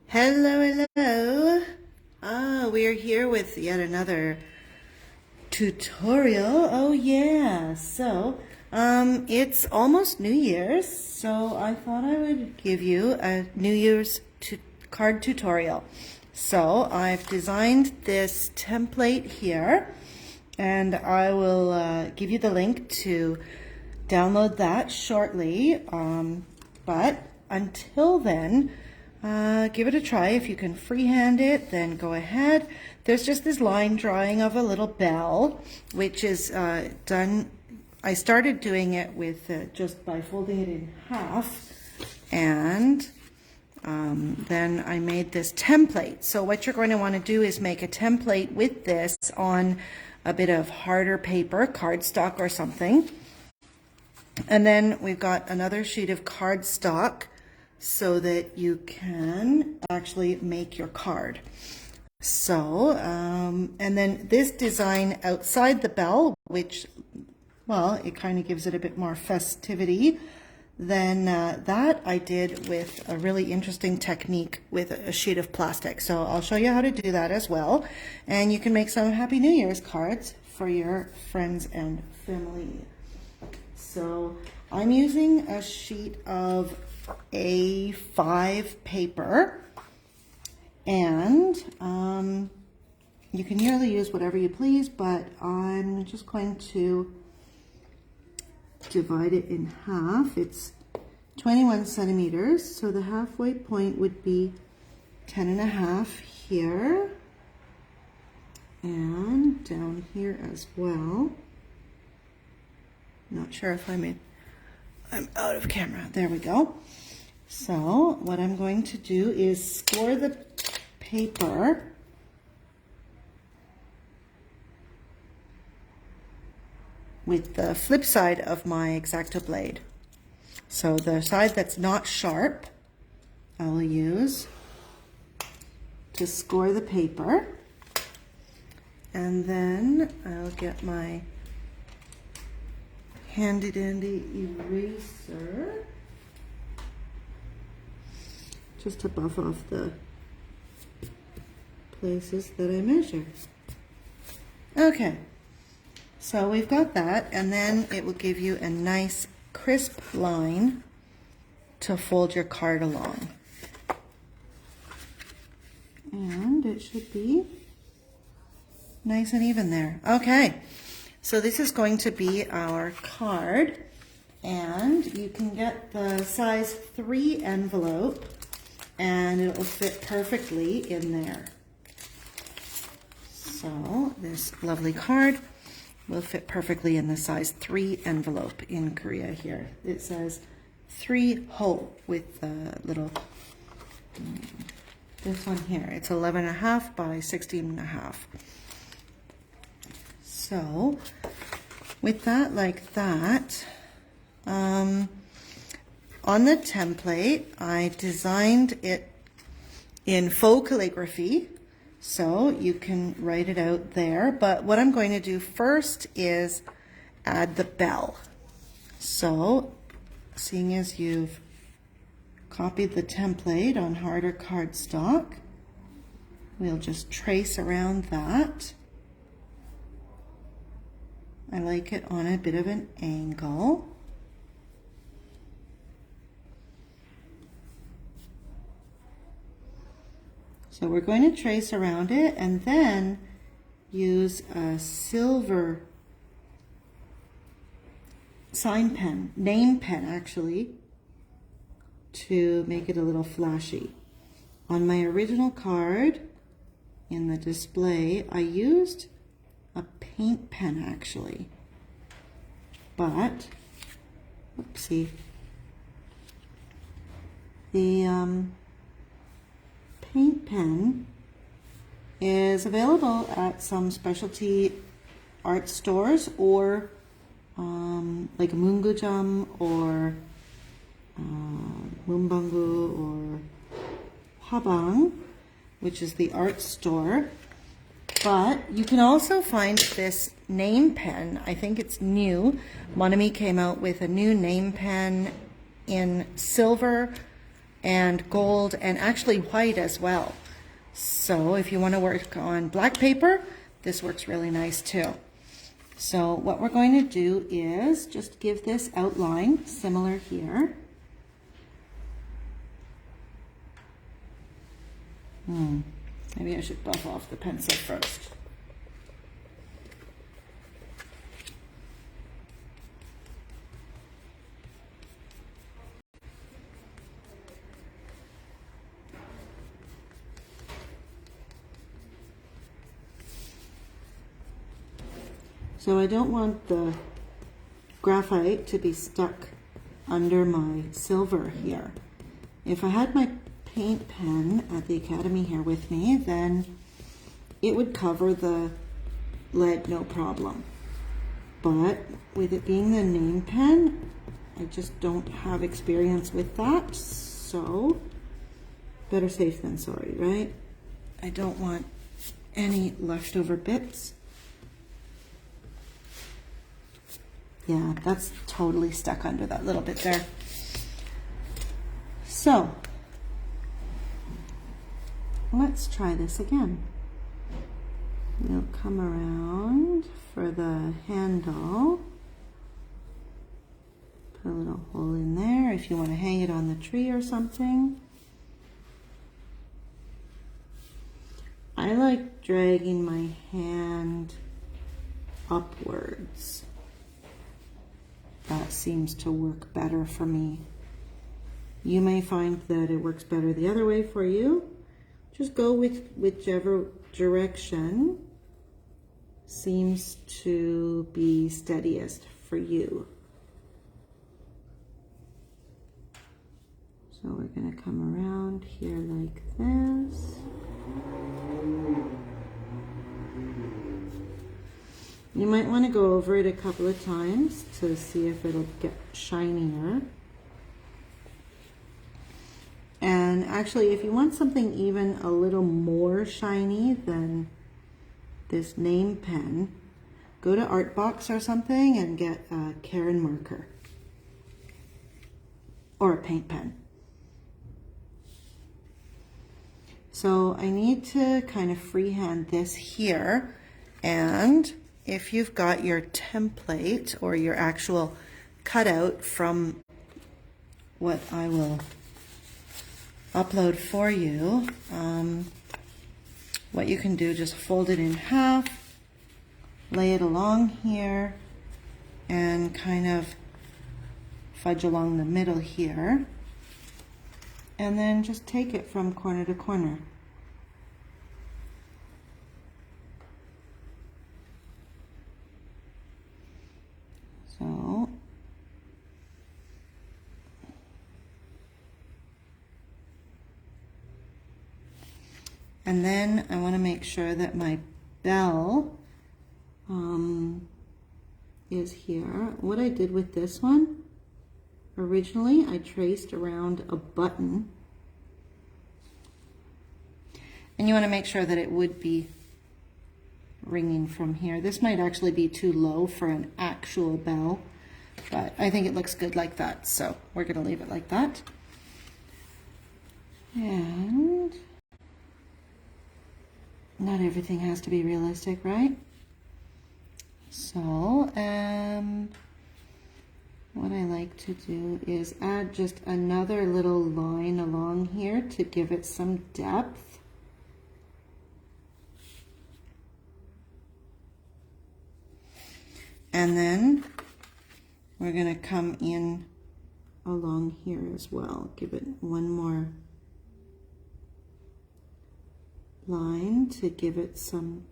Hello, hello. We are here with yet another tutorial. Oh yeah. It's almost New Year's, so I thought I would give you a New Year's card tutorial. So I've designed this template here, and I will give you the link to download that shortly. But until then, give it a try. If you can freehand it, then go ahead. There's just this line drawing of a little bell, which is done. I started doing it with just by folding it in half, and then I made this template. So what you're going to want to do is make a template with this on a bit of harder paper, cardstock or something. And then we've got another sheet of cardstock so that you can actually make your card. So, and then this design outside the bell, which, well, it kind of gives it a bit more festivity. Then that I did with a really interesting technique with a sheet of plastic. So I'll show you how to do that as well. And you can make some Happy New Year's cards for your friends and family. So I'm using a sheet of A5 paper, and you can really use whatever you please, but I'm just going to divide it in half. It's 21 centimeters, so the halfway point would be 10.5 here, and down here as well. Not sure if I'm out of camera. There we go. So what I'm going to do is score the paper with the flip side of my X-Acto blade. So the side that's not sharp, I will use to score the paper. And then I'll get my handy dandy eraser just to buff off the places that I measure. Okay, so we've got that, and then it will give you a nice crisp line to fold your card along. And it should be nice and even there. Okay. So this is going to be our card, and you can get the size 3 envelope, and it will fit perfectly in there. So this lovely card will fit perfectly in the size 3 envelope in Korea here. It says 3 ho with the little, this one here. It's 11.5 by 16.5. So with that like that, on the template, I designed it in faux calligraphy, so you can write it out there. But what I'm going to do first is add the bell. So seeing as you've copied the template on harder cardstock, we'll just trace around that. I like it on a bit of an angle. So we're going to trace around it and then use a silver sign pen, name pen actually, to make it a little flashy. On my original card in the display, I used a paint pen actually, but oopsie, the paint pen is available at some specialty art stores, or like Munggujam or Munbangu or Habang, which is the art store. But you can also find this name pen. I think it's new. Monami came out with a new name pen in silver and gold and actually white as well. So if you want to work on black paper, this works really nice too. So what we're going to do is just give this outline similar here. Maybe I should buff off the pencil first. So I don't want the graphite to be stuck under my silver here. If I had my paint pen at the Academy here with me, then it would cover the lead no problem. But with it being the name pen, I just don't have experience with that, so better safe than sorry, right? I don't want any leftover bits. Yeah, that's totally stuck under that little bit there. So, let's try this again. We'll come around for the handle. Put a little hole in there if you want to hang it on the tree or something. I like dragging my hand upwards. That seems to work better for me. You may find that it works better the other way for you. Just go with whichever direction seems to be steadiest for you. So we're going to come around here like this. You might want to go over it a couple of times to see if it'll get shinier. And actually, if you want something even a little more shiny than this name pen, go to Artbox or something and get a Caran marker or a paint pen. So I need to kind of freehand this here, and if you've got your template or your actual cutout from what I will upload for you, what you can do, just fold it in half, lay it along here, and kind of fudge along the middle here, and then just take it from corner to corner. So, and then I want to make sure that my bell is here. What I did with this one, originally I traced around a button, and you want to make sure that it would be ringing from here. This might actually be too low for an actual bell, but I think it looks good like that, so we're going to leave it like that. And not everything has to be realistic, right? So, what I like to do is add just another little line along here to give it some depth. And then we're going to come in along here as well. Give it one more line to give it some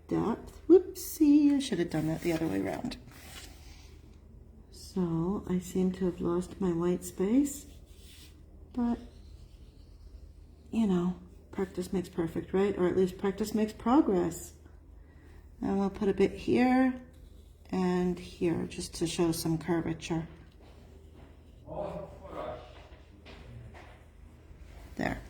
depth. Whoopsie, I should have done that the other way around. So I seem to have lost my white space, but you know, practice makes perfect, right? Or at least practice makes progress. And we'll put a bit here and here just to show some curvature. There.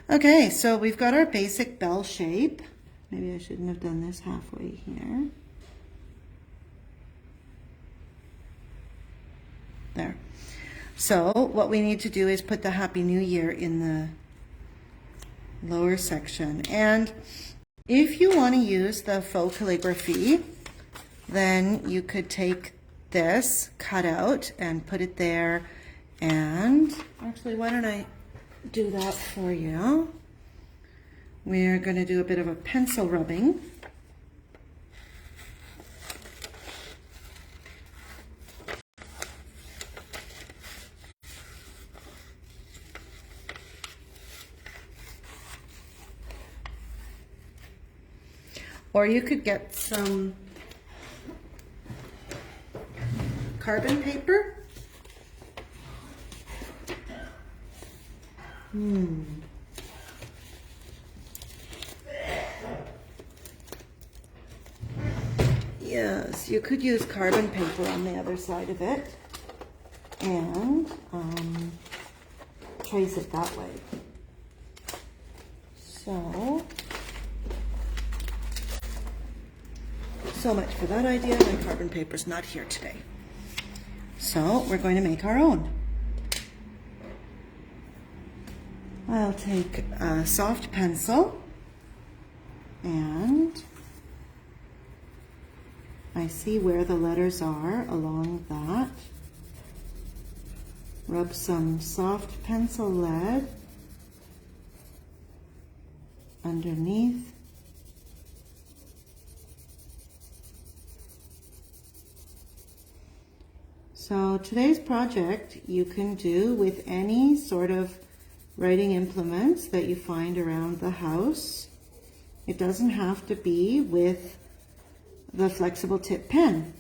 Okay, so we've got our basic bell shape. Maybe I shouldn't have done this halfway here. There. So what we need to do is put the Happy New Year in the lower section. And if you want to use the faux calligraphy, then you could take this cutout and put it there. And actually, why don't I do that for you? We're going to do a bit of a pencil rubbing. Or you could get some carbon paper. Yes, you could use carbon paper on the other side of it and trace it that way. So much for that idea. My carbon paper's not here today. So we're going to make our own. I'll take a soft pencil and I see where the letters are along that. Rub some soft pencil lead underneath. So today's project you can do with any sort of writing implements that you find around the house. It doesn't have to be with the flexible tip pen.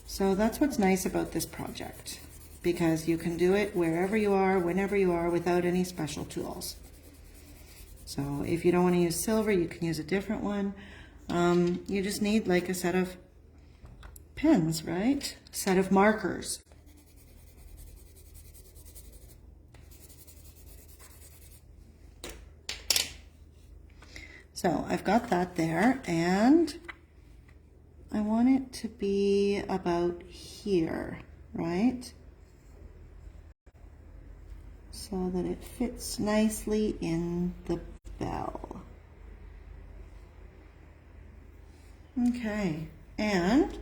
So that's what's nice about this project, because you can do it wherever you are, whenever you are, without any special tools. So if you don't want to use silver, you can use a different one. You just need like a set of pens, right? A set of markers. So I've got that there, and I want it to be about here, right? So that it fits nicely in the bell. Okay, and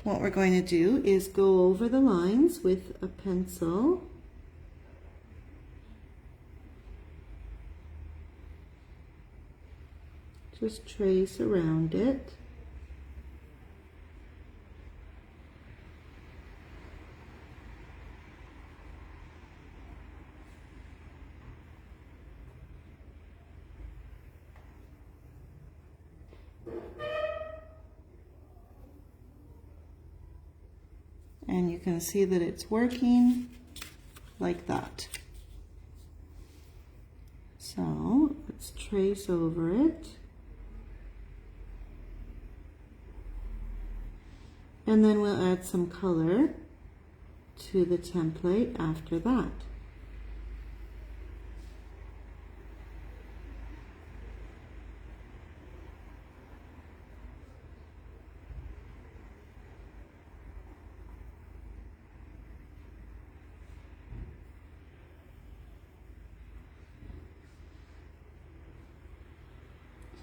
what we're going to do is go over the lines with a pencil. Just trace around it. And you can see that it's working like that. So let's trace over it. And then we'll add some color to the template after that.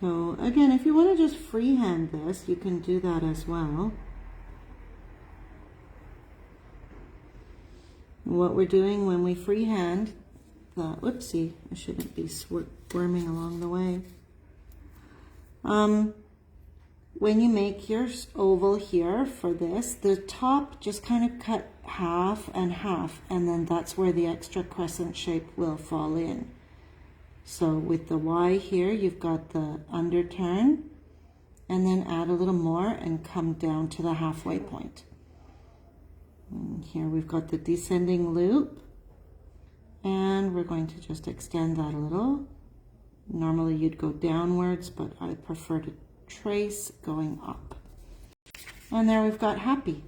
So again, if you want to just freehand this, you can do that as well. What we're doing when we freehand the, whoopsie, I shouldn't be squirming along the way. When you make your oval here for this, the top just kind of cut half and half, and then that's where the extra crescent shape will fall in. So with the Y here, you've got the underturn, and then add a little more and come down to the halfway point. And here we've got the descending loop, and we're going to just extend that a little. Normally you'd go downwards, but I prefer to trace going up. And there we've got happy.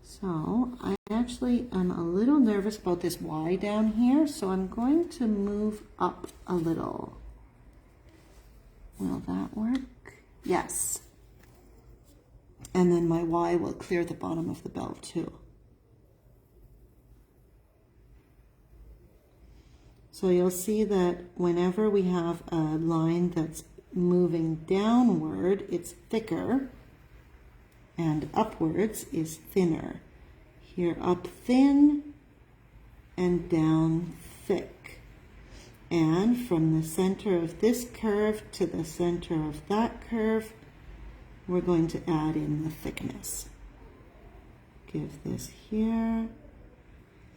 So I actually am a little nervous about this Y down here, so I'm going to move up a little. Will that work? Yes. And then my Y will clear the bottom of the bell too. So you'll see that whenever we have a line that's moving downward, it's thicker, and upwards is thinner. Here, up thin and down thick. And from the center of this curve to the center of that curve, we're going to add in the thickness. Give this here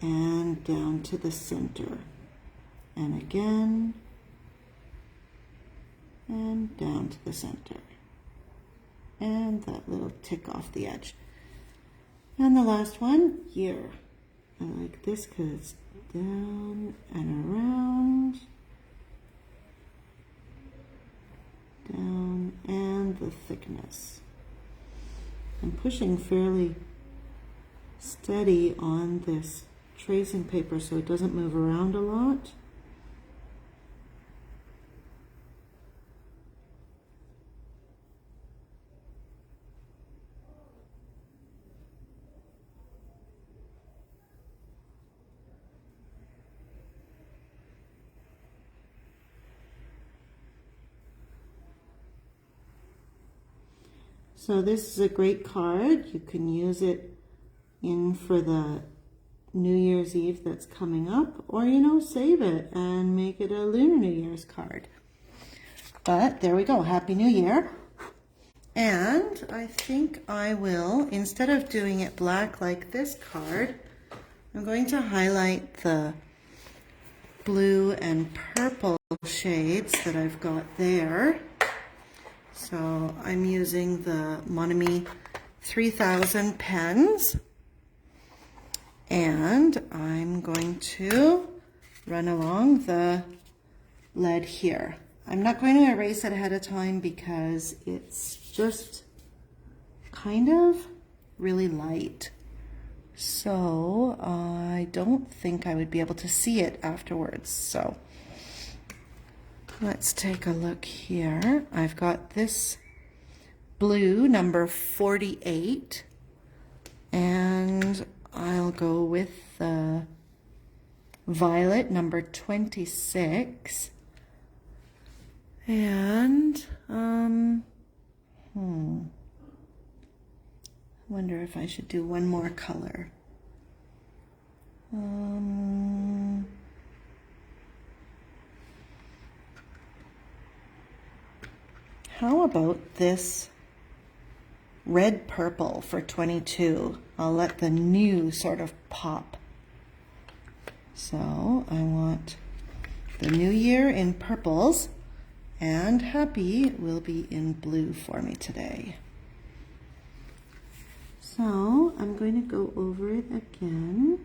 and down to the center. And again, and down to the center. And that little tick off the edge. And the last one, here. I like this because it's down and around. Down, and the thickness. I'm pushing fairly steady on this tracing paper so it doesn't move around a lot. So this is a great card. You can use it in for the New Year's Eve that's coming up, or, you know, save it and make it a Lunar New Year's card. But there we go. Happy New Year. And I think I will, instead of doing it black like this card, I'm going to highlight the blue and purple shades that I've got there. So I'm using the Monami 3000 pens, and I'm going to run along the lead here. I'm not going to erase it ahead of time because it's just kind of really light. So I don't think I would be able to see it afterwards. So let's take a look here. I've got this blue, number 48, and I'll go with the violet, number 26, and I wonder if I should do one more color. How about this red purple for 22? I'll let the new sort of pop. So I want the new year in purples, and happy will be in blue for me today. So I'm going to go over it again.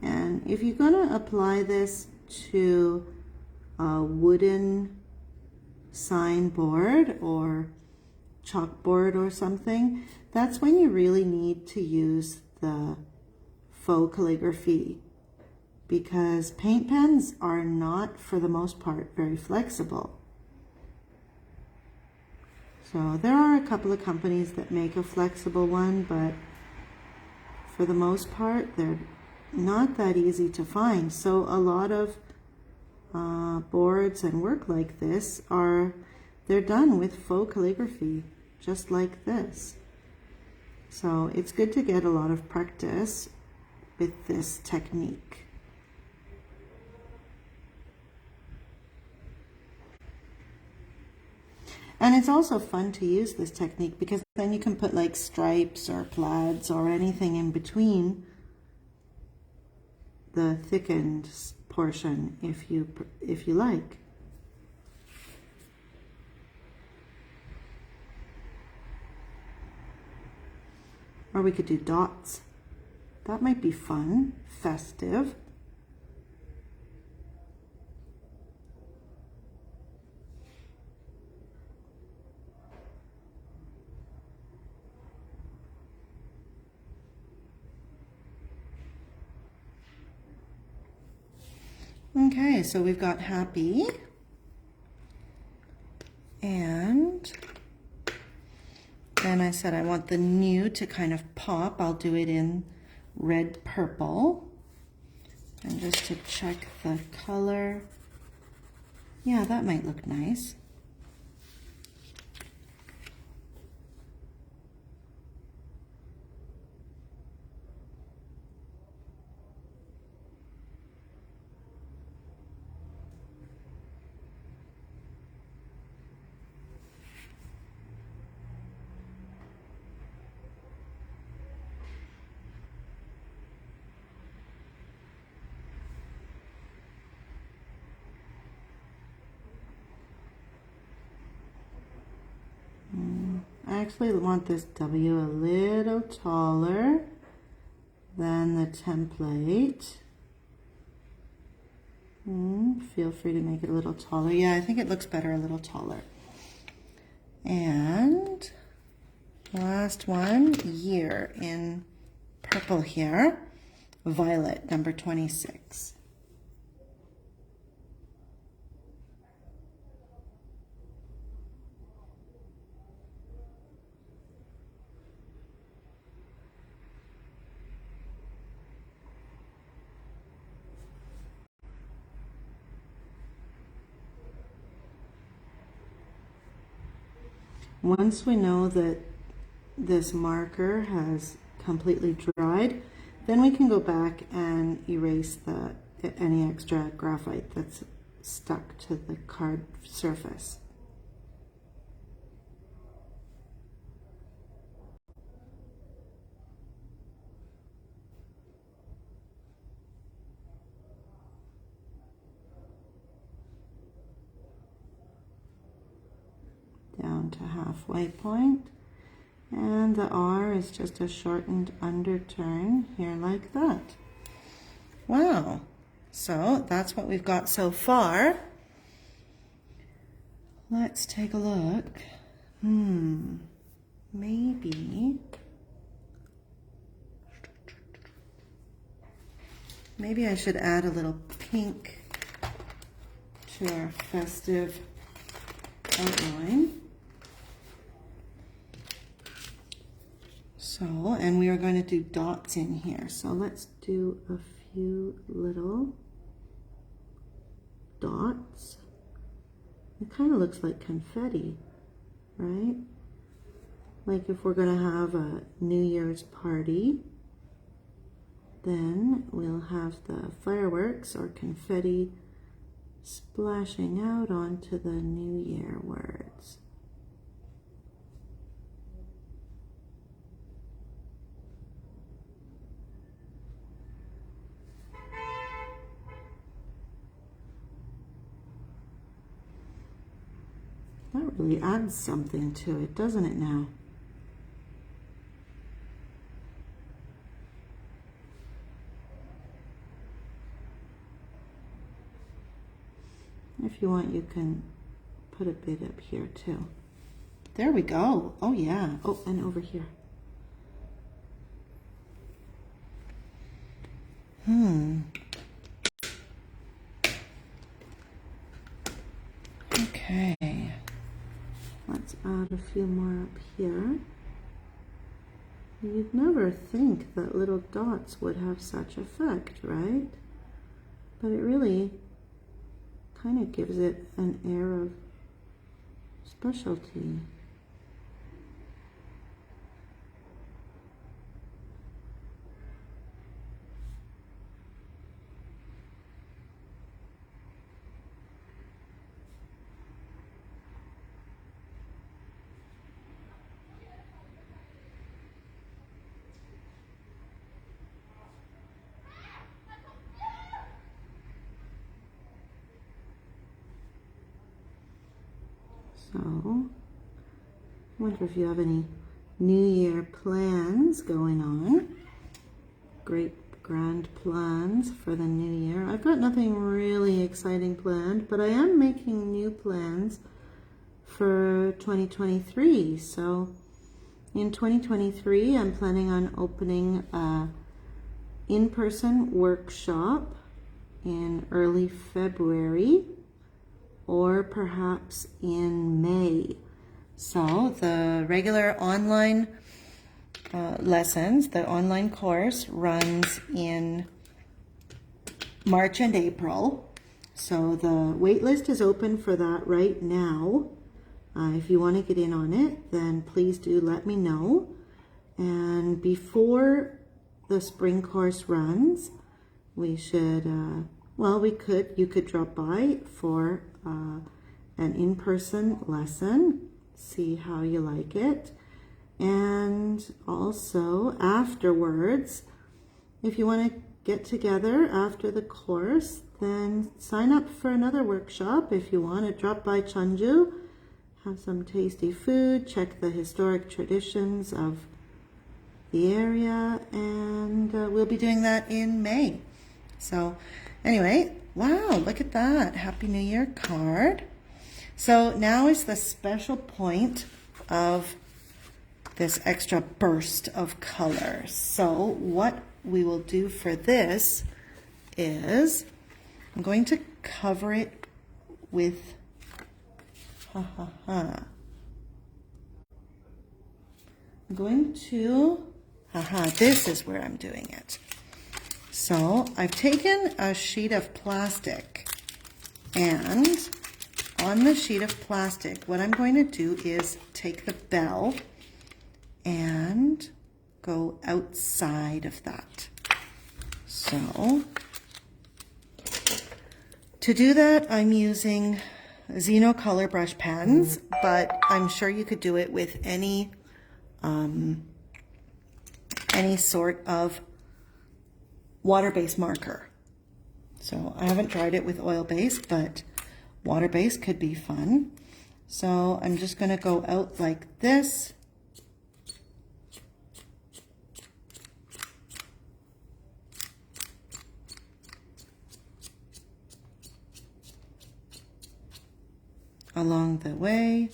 And if you're going to apply this to a wooden signboard or chalkboard or something, that's when you really need to use the faux calligraphy, because paint pens are not, for the most part, very flexible. So there are a couple of companies that make a flexible one, but for the most part, they're not that easy to find. So a lot of boards and work like this they're done with faux calligraphy, just like this. So it's good to get a lot of practice with this technique. And it's also fun to use this technique because then you can put like stripes or plaids or anything in between the thickened portion if you like. Or we could do dots. That might be fun, festive. Okay, so we've got happy, And then I said I want the new to kind of pop. I'll do it in red purple. And just to check the color. Yeah, that might look nice. I actually want this W a little taller than the template. Feel free to make it a little taller. Yeah, I think it looks better a little taller. And last one, year in purple here, violet, number 26. Once we know that this marker has completely dried, then we can go back and erase any extra graphite that's stuck to the card surface. Down to halfway point, and the R is just a shortened underturn here like that. Wow, so that's what we've got so far. Let's take a look. Maybe I should add a little pink to our festive outline. So, and we are going to do dots in here. So let's do a few little dots. It kind of looks like confetti, right? Like if we're going to have a New Year's party, then we'll have the fireworks or confetti splashing out onto the New Year words. That really adds something to it, doesn't it now? If you want, you can put a bit up here too. There we go. Oh yeah. Oh, and over here. Okay. Let's add a few more up here. You'd never think that little dots would have such effect, right? But it really kind of gives it an air of specialty. So, I wonder if you have any New Year plans going on. Great grand plans for the new year. I've got nothing really exciting planned, but I am making new plans for 2023. So, in 2023, I'm planning on opening a in-person workshop in early February. or perhaps in May. So the regular online lessons, the online course runs in March and April. So the wait list is open for that right now. If you want to get in on it, then please do let me know. And before the spring course runs, we should, you could drop by for an in-person lesson, see how you like it. And also afterwards, if you want to get together after the course, then sign up for another workshop if you want to drop by Cheonju, have some tasty food, check the historic traditions of the area, and we'll be doing that in May. So anyway, wow, look at that. Happy New Year card. So now is the special point of this extra burst of color. So what we will do for this is I'm going to cover it with I'm going to this is where I'm doing it. So I've taken a sheet of plastic, and on the sheet of plastic, what I'm going to do is take the bell and go outside of that. So to do that, I'm using Zeno color brush pens, but I'm sure you could do it with any sort of water-based marker. So I haven't tried it with oil-based, but water-based could be fun. So I'm just going to go out like this. Along the way.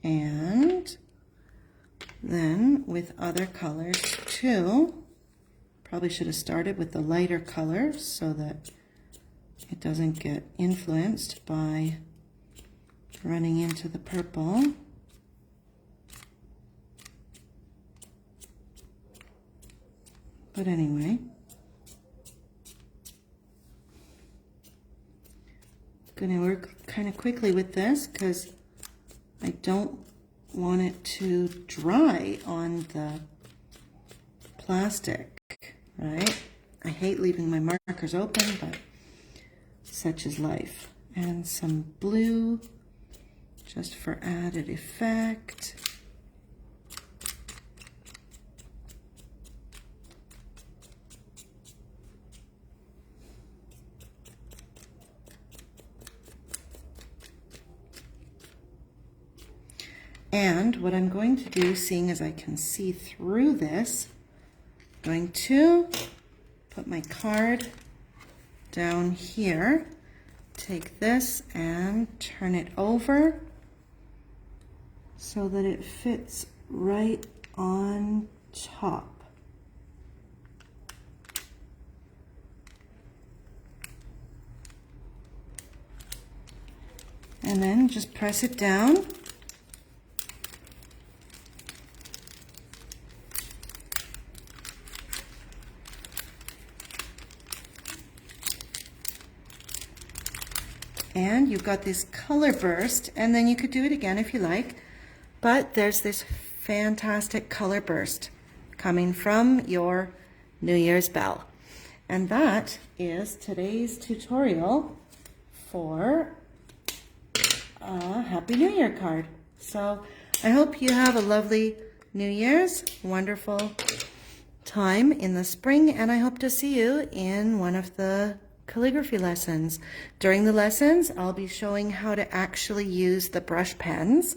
And then with other colors too, probably should have started with the lighter color so that it doesn't get influenced by running into the purple. But anyway, I'm going to work kind of quickly with this because I don't want it to dry on the plastic, right? I hate leaving my markers open, but such is life. And some blue just for added effect. And what I'm going to do, seeing as I can see through this, I'm going to put my card down here, take this and turn it over so that it fits right on top. And then just press it down. And you've got this color burst, and then you could do it again if you like, but there's this fantastic color burst coming from your New Year's bell. And that is today's tutorial for a Happy New Year card. So I hope you have a lovely New Year's, wonderful time in the spring, and I hope to see you in one of the calligraphy lessons. During the lessons, I'll be showing how to actually use the brush pens,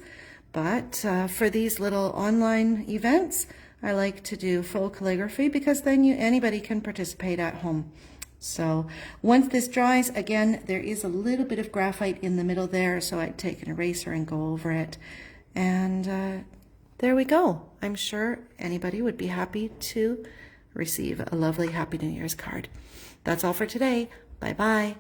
but for these little online events, I like to do full calligraphy because then anybody can participate at home. So once this dries, again, there is a little bit of graphite in the middle there, so I'd take an eraser and go over it. And there we go. I'm sure anybody would be happy to receive a lovely Happy New Year's card. That's all for today. Bye-bye.